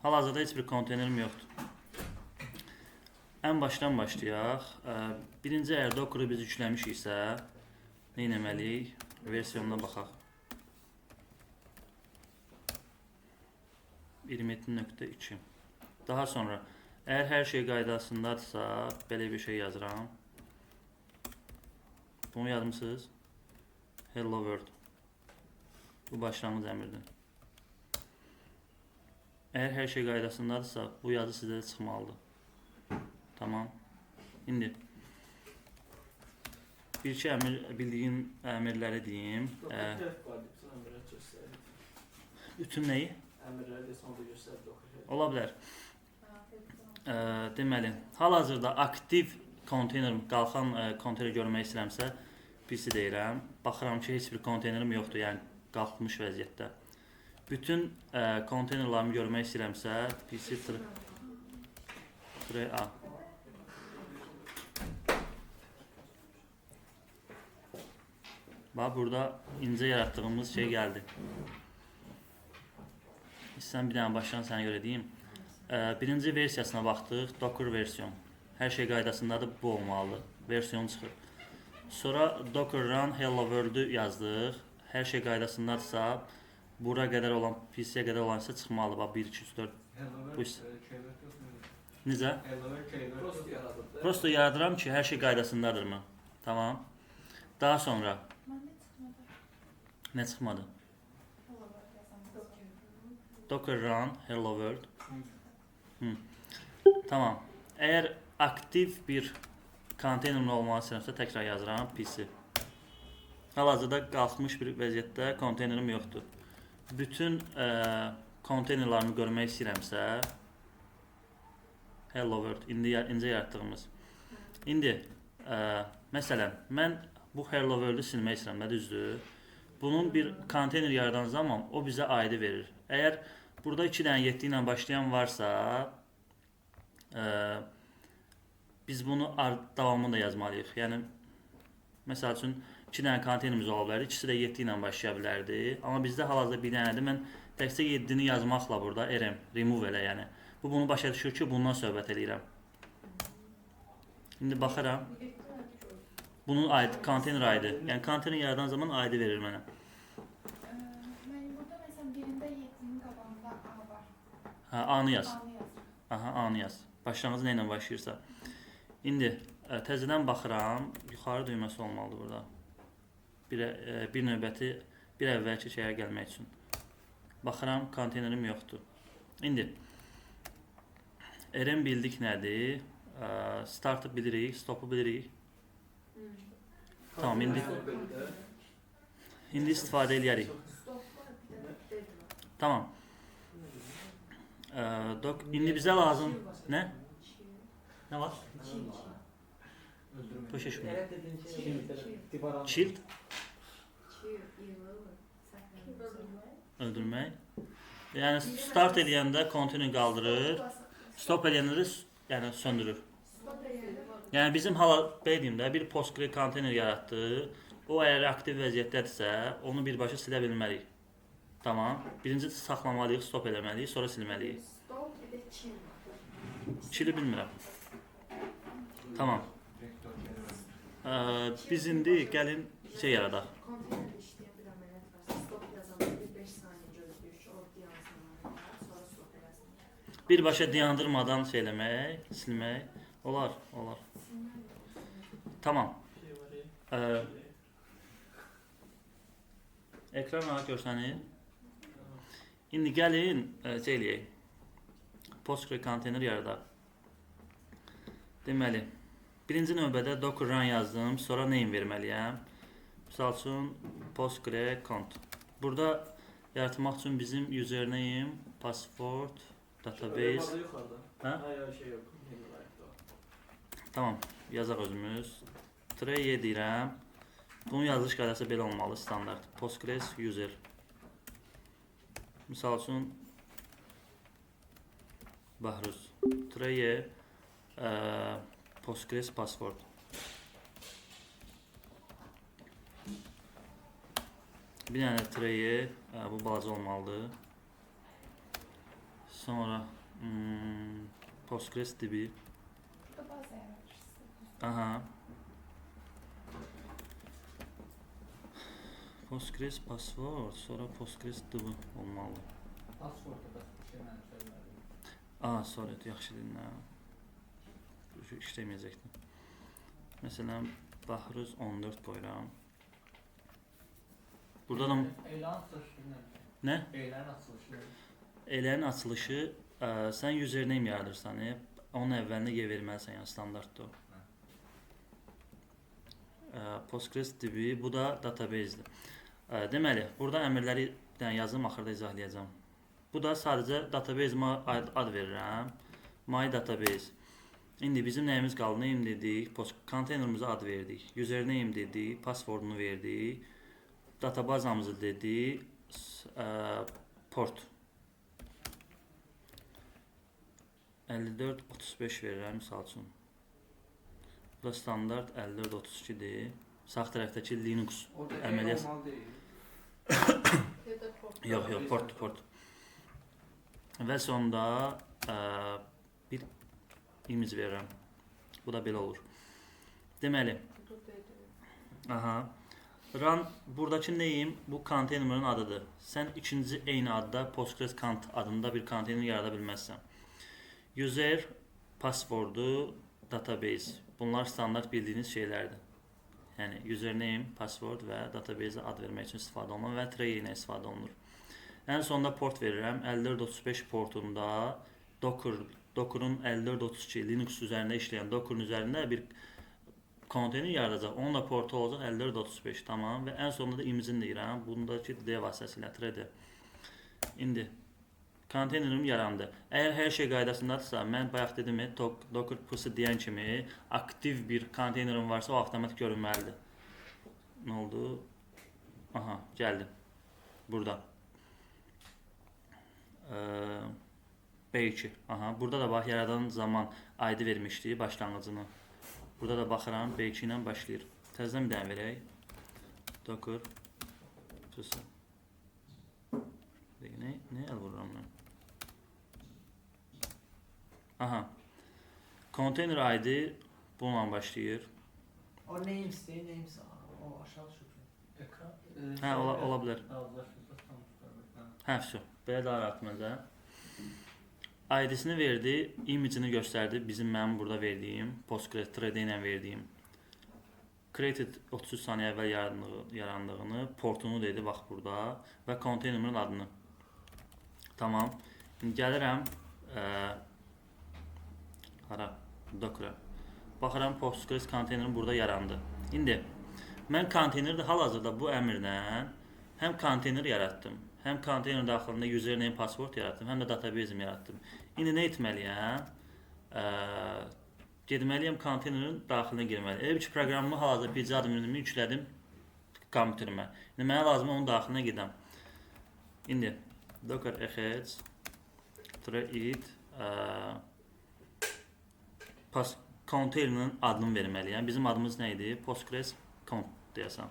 Hal-hazırda heç bir konteynerim yoxdur. Ən başdan başlayaq. Birinci əgər Docker'ı biz yükləmişiksə, nə etməliyik? Versiyonuna baxaq. 27.2. Daha sonra, əgər hər şey qaydasındadırsa, belə bir şey yazıram. Bunu yazmışsınız. Hello World. Bu başlanğıc əmrdir. Əgər hər şey qaydasındadırsa, bu yazı sizə çıxmalıdır. Tamam. İndi bir-iki bildiyim əmrləri deyim. Bütün nəyi? Əmrləri də sonda göstərdi. Ola bilər. Deməli, hal-hazırda aktiv konteyner, qalxan konteyner görmək istəyirəmsə, PC deyirəm. Baxıram ki, heç bir konteynerim yoxdur, yəni qalxmış vəziyyətdə. Bütün konteynerlarımı görmək istəyirəmsə, PC A. Bax, burada incə yaratdığımız şey gəldi. İstəyirəm bir dənə başdan sənə görə deyim. Birinci versiyasına baxdıq, Docker versiyon. Hər şey qaydasındadır, bu olmalıdır. Versiyon çıxır. Sonra Docker run hello world-ü yazdıq. Hər şey qaydasındadırsa, bura qədər olan, PC-yə qədər olan isə çıxmalıdır. Bax, 1, 2, 3, 4. Necə? Prosto yaradıram ki, hər şey qaydasındadırmı? Tamam. Daha sonra nə çıxmadı? Docker run hello world. Tamam. Əgər aktiv bir konteynerin olmalı istəyirəmsə, təkrar yazıram PC. Hal-hazırda qalxmış bir vəziyyətdə konteynerim yoxdur. Bütün konteynerlarımı görmək istəyirəmsə, hello world, incə yaratdığımız. İndi, məsələn, mən bu hello world-ü silmək istəyirəm, nə düzdür? Bunun bir konteyner yaradan zaman o bizə ID verir. Əgər burada 2 dənə 7 ilə başlayan varsa, biz bunu davamını da yazmalıyıq. Yəni, məsəl üçün 2 dənə konteynerimiz ola bilər, ikisi də 7 ilə başlaya bilərdi. Amma bizdə hal-hazırda bir dənədir. Mən təkcə 7-ni yazmaqla burada rm, remove elə yəni. Bu bunu başa düşür ki, bundan söhbət edirəm. İndi baxıram. Bunun ID, konteyner ID. Yəni konteyner yaradan zaman ID verir mənə. Burada məsələn birində 7-nin qabağında A var. Hə, A-nı yaz. A-nı yazır. Aha, A-nı yaz. Başlanğıcı nə ilə başlayırsa. İndi təzədən baxıram. Yuxarı düyməsi olmalıdır burada. Bir növbəti, bir əvvəlki şeyə gəlmək üçün. Baxıram, konteynerim yoxdur. İndi rm bildik nədir? Startı bilirik, stopu bilirik. Tamam, indi istifadə edərik. Tamam. İndi bizə lazım nə? Nə var? Başa düşmürəm. Shield? Öldürmək. Yəni start edəndə konteyner qaldırır, stop edəndə yəni söndürür. Yəni bizim belə bir Postgre konteyner yaratdı. O əgər aktiv vəziyyətdədirsə, onu birbaşa silə bilməliyik. Tamam. Birinci saxlamalıyıq, stop eləməliyik, sonra silməliyik. Stop bir də chill var. Chill'i bilmirəm. Tamam. Biz indi gəlin şey yaradaq. Konteynerdə işləyən bir əməliyyat varsa, stop yazanda bir 5 saniyə gözləyir ki, o dayansın, sonra stop eləsin. Birbaşa dayandırmadan şey eləmək, silmək. Olar, olar. Tamam. Ekran görsənir. İndi gəlin şey eləyək. Postgre konteyner yaradaq. Deməli, birinci növbədə Docker run yazdım, sonra name verməliyəm. Misal üçün Postgre cont. Burada yaratmaq üçün bizim username, password, database. Hə? Tamam, yazaq özümüz. Tray deyirəm. Bunun yazılış qaydası belə olmalı, standart. Postgres user. Misal üçün Bahruz. Tray Postgres password. Bir dənə tray bu balaca olmalıdır. Sonra Postgres DB. Burada baza yaratmışsın. Aha. Postgres password, sonra Postgres DB olmalı. Password da bir şey mənim söyləmədim. Sorry, yaxşı dinlə. Şu işləməyəcəkdim. Məsələn, Bahruz 14 qoyuram. Burada da Elan açılışı nə? Elan açılışı. Elənin açılışı sən username yaradırsan, onun əvvəlində Y verməlisən, yəni standartdır. Postgres DB, bu da database-dir. Deməli, burada əmrləri yazım, axırda izahlayacağam. Bu da sadəcə database-ma ad verirəm. My database. İndi bizim nəyimiz qaldı? Name dedik, konteynerimize ad verdik, username dedik, passwordunu verdik, databazamızı dedik, port 5435 verirəm misal üçün. Bu da standart 5432-dir. Sağ tərəfdəki Linux əməliyyat. Yox, port. Və sonda bir image verirəm. Bu da belə olur. Deməli, run buradakı neyim? Bu konteynerin adıdır. Sən ikinci eyni adda Postgres kont adında bir konteyner yarada bilməzsən. User, passwordu, database. Bunlar standart bildiyiniz şeylərdir. Yəni username, password və database ad vermək üçün istifadə olunur və tray ilə istifadə olunur. Ən sonda port verirəm. 5435 portunda Docker'un 5432 Linux üzərində işləyən Docker'un üzərində bir konteyner yaradacaq. Onun da portu olacaq 5435, tamam. Və ən sonunda da imizini deyirəm. Bundakı D vasitəsilə thread. İndi konteynerim yarandı. Əgər hər şey qaydasındadırsa, mən bayaq dedim Docker pussy deyən kimi aktiv bir konteynerim varsa o avtomatik görünməlidir. Nə oldu? Aha, gəldi. Burada. B2. Aha, burada da bax yaradan zaman ID vermişdi başlanğıcını. Burada da baxıram B2 ilə başlayır. Təzədən bir dənə verək. Docker pussy. Ne əl vururam mən? Aha. Container ID bununla başlayır. O names o aşağı düşür. Hə, ola bilər. Hə, vəsə. Belə daha rahat məncə. ID-sini verdi, image-ini göstərdi. Mənim burada verdiyim, Postgres thread ilə verdiyim. Created 33 saniyə əvvəl yarandığını, portunu dedi, bax burada və konteynerin adını. Tamam. İndi gəlirəm Docker'a. Baxıram Postgres konteynerim burada yarandı. İndi mən konteynerdə hal-hazırda bu əmrlə həm konteyner yaratdım, həm konteyner daxilində username, password yaratdım, həm də database yaratdım. İndi nə etməliyəm? Getməliyəm konteynerin daxilinə girməliyəm. Elə bir ki, proqramımı hal-hazırda PC adminimi yüklədim kompüterimə. İndi mənə lazım onun daxilinə gedəm. İndi Docker exe thread konteynerin adını verməliyəm. Bizim adımız nə idi? Postgres kont deyəsən.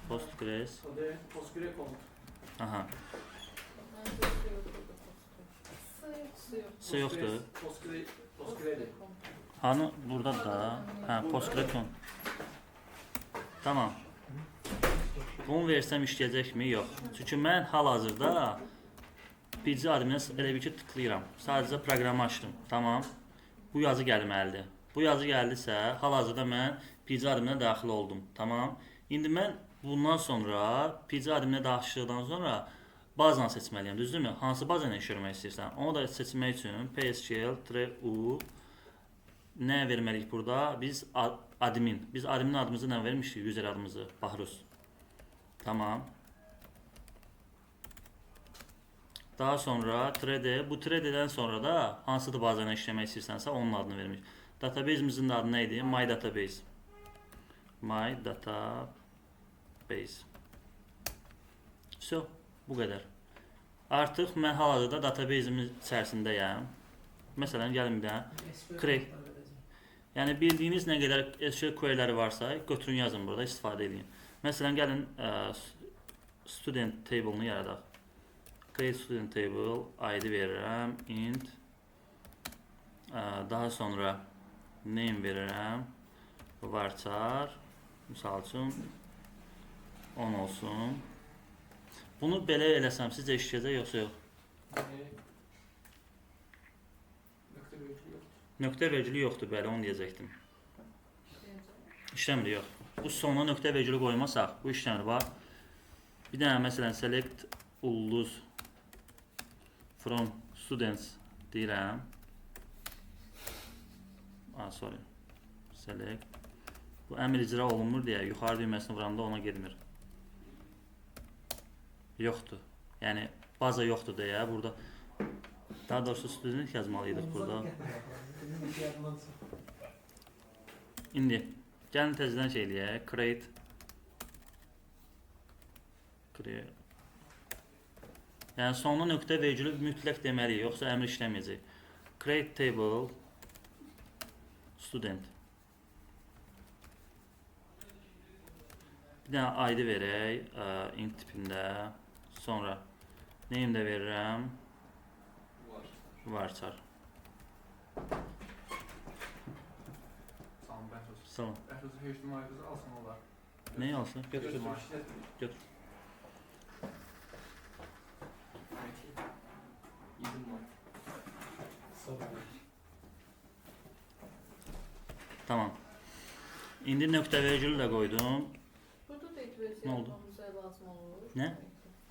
Postgres. Postgres kont. Aha. S yoxdur. Postgres. Hanı burada da. Hə, Postgres kont. Tamam. Bunu versəm işləyəcəkmi? Yox. Çünki mən hal-hazırda PC adminə elə bir ki tıklayıram. Sadəcə proqramı açdım. Tamam. Bu yazı gəlməlidir. Bu yazı gəldisə, hal-hazırda mən PC adminə daxil oldum. Tamam. İndi mən bundan sonra PC adminə daxillikdən sonra bazanı seçməliyəm. Düzdürmü? Hansı bazanı işləmək istəyirsən? Onu da seçmək üçün PSQL-U nə verməliyik burada? Biz admin. Biz admin adımızı nə vermişdik? User adımızı. Bahruz. Tamam. Daha sonra thread, bu thread'dən sonra da hansı da bazanı işləmək istəyirsənsə onun adını vermiş. Database'imizin adı nə idi? My database. My database. So, bu qədər. Artıq mən hal-hazırda database'imin içərisindəyəm. Məsələn, gəlin bir dənə create. Yəni bildiyiniz nə qədər SQL query'ləri varsa, götürün yazın burada, istifadə edin. Məsələn, gəlin student table'ını yaradaq. create student table ID verirəm, int daha sonra name verirəm, varchar misal üçün 10 olsun. Bunu belə eləsəm sizcə işləyəcək yoxsa yox? Nöqtə vergili yoxdur. Nöqtə vergili yoxdur, bəli, onu deyəcəkdim. İşləmir, yox. Bu sona nöqtə vergili qoymasaq, bu işləmir, bax. Bir dənə məsələn select ulduz from students deyirəm. Sorry. Select. Bu əmr icra olunmur deyə yuxarı düyməsini vuranda ona getmir. Yoxdur. Yəni baza yoxdur deyə burada daha doğrusu student yazmalıydıq burada. İndi gəlin təzədən şey eləyək. Create. Yəni sonuna nöqtə vergülü mütləq deməliyik, yoxsa əmr işləməyəcək. Create table student. Bir dənə ID verək, int tipində. Sonra name də verirəm. Varchar. Salam, Bəhruz. Salam. Bəhruz HTML-ı alsan olar. Neyi alsın? Götür. Götür. Tamam. İndi nöqtə vergülü də qoydum. Burada database Nə oldu? yazmamıza lazım olur. Nə?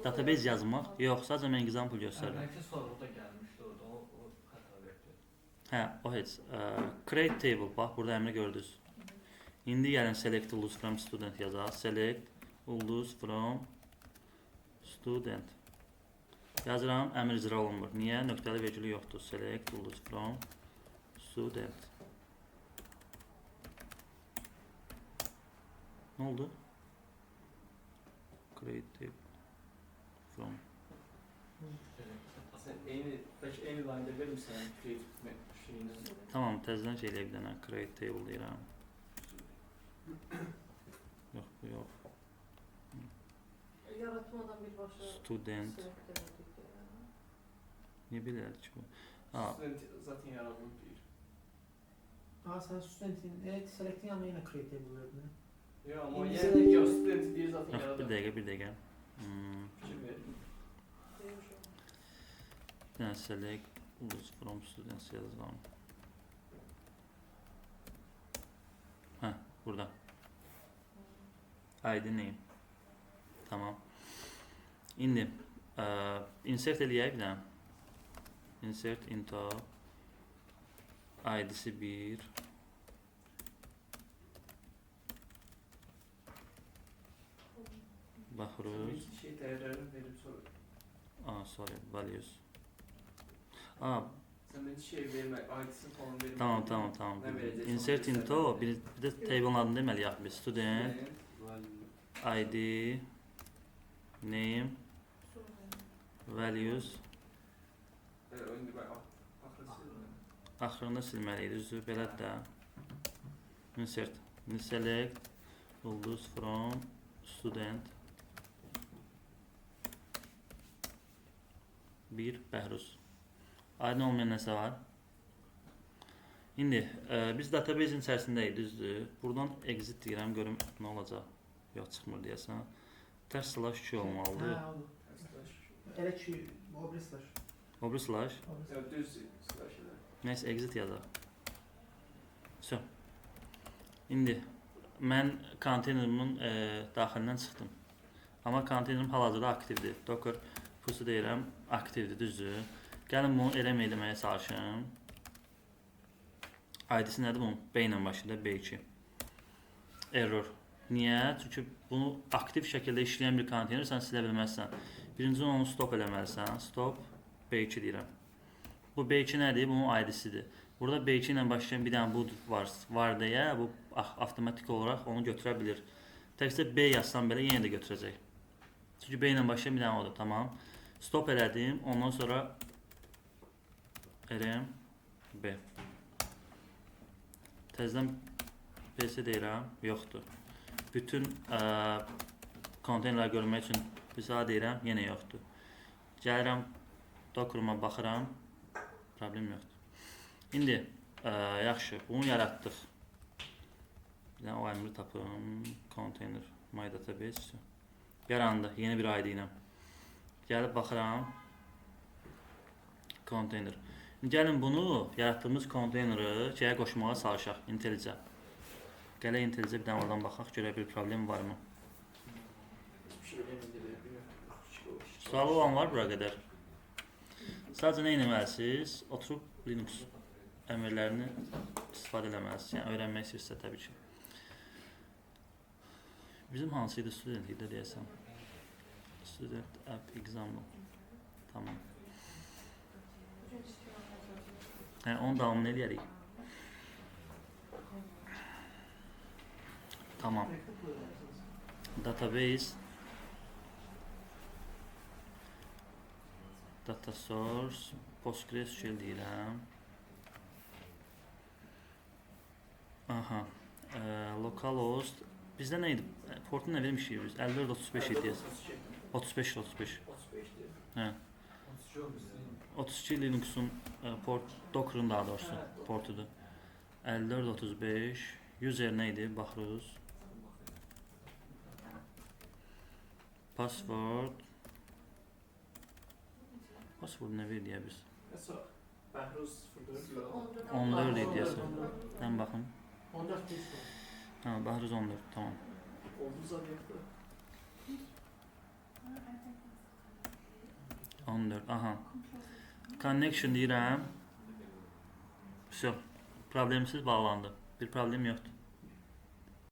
Database yazmaq? Yox, sadəcə mən example göstərdim. Bəlkə sonra da gəlmişdi orada, o xəta verdi. Hə, o heç. Create table, bax burada əmri gördünüz. İndi gəlin select ulduz from student yazaq. Select ulduz from student. Yazıram, əmr icra olunmur. Niyə? Nöqtəli vergülü yoxdur. Select ulduz from student. Nə oldu? Create table from. Sən bəlkə eyni line-də vermirsən create şeyini. Tamam, təzədən şey eləyə bir dənə. Create table deyirəm. Yox, bu yox. Yaratmadan birbaşa Student. select ededik yani. Niyə belə elədik ki bu? Student zaten yaradılıb deyir. Sen studentin, select'in yanına yine create table verdin. Yox, amma İndi yəni select- yox, student deyir zaten Yox, yaradılıb. bir dəqiqə. Fikir ver. Deymiş o. Bir dənə select ulduz from students yazalım. Hə, burada. ID name. Tamam. İndi insert eləyək bir dənə. Insert into ID'si 1. Baxırıq. Bir şey dəyərlərini verib sonra. Sorry, values. Sən bir şey vermək, ID-sini falan vermək. Tamam. Nə verəcəksən? Insert into bir də table adını deməliyik biz. Student ID name values İndi bax, axırında silməliyik. Düzdür, belədir də. Insert. Select ulduz from student 1 Bəhruz. Aydın olmayan nəsə var? İndi biz database'in içərisindəyik, düzdür. Buradan exit deyirəm, görüm nə olacaq. Yox, çıxmır deyəsən. Tərs slash 2 olmalıdır. Ha, oldu. Elə ki, o bir slash. O bir slash. Yox, düz slash elə. Nəysə, exit yazaq. So. İndi mən konteynerimin daxilindən çıxdım. Amma konteynerim hal-hazırda aktivdir. Docker pusu deyirəm, aktivdir, düzdür. Gəlin bunu eləməyə çalışım. ID-si nədir bunun? B ilə başlayır, B2. Error. Niyə? Çünki bunu aktiv şəkildə işləyən bir konteyner sən silə bilməzsən. Birinci onu stop eləməlisən. Stop B2 deyirəm. Bu B2 nədir? Bunun ID-sidir. Burada B2 ilə başlayan bir dənə bu var deyə bu avtomatik olaraq onu götürə bilir. Təkcə B yazsam belə yenə də götürəcək. Çünki B ilə başlayan bir dənə odur. Tamam. Stop elədim. Ondan sonra RM B. Təzədən PC deyirəm. Yoxdur. Bütün konteynerləri görmək üçün bir saat deyirəm. Yenə yoxdur. Gəlirəm Docker'ıma baxıram. Problem yoxdur. İndi yaxşı, bunu yaratdıq. Bir dənə o əmri tapım. Container my database. Yarandı yeni bir ID ilə. Gəlib baxıram. Container. Gəlin bunu yaratdığımız konteyneri şeyə qoşmağa çalışaq. IntelliJ-ə. Gələk IntelliJ-ə bir dənə oradan baxaq, görə bir problem varmı? Hiçbir şey bilmiyorum. Sualı olan var bura qədər. Sadəcə nə etməlisiniz? Oturub Linux əmrlərini istifadə etməlisiniz. Yəni öyrənmək istəyirsə təbii ki. Bizim hansıydı? Student idi deyəsəm. Student app example. Tamam. Yəni onu davam edərik. Tamam. Database. Data source. PostgreSQL deyirəm. Aha. Localhost. Bizdə nə idi? Portu nə vermişik biz? 5435 idi. 35. 35 Hə. 32 olmuş. 32 Linux'un port Docker'ın daha doğrusu portudur. 5435 user neydi? Baxırız. Password nə verdi ya biz? Mesela Bəhruz 04 14 idi deyəsən. Mən baxım. 14 değil. Ha, Bəhruz 14, tamam. oldu zaten. 14, aha. Connection deyirəm. Все. Problemsiz bağlandı. Bir problem yoxdur.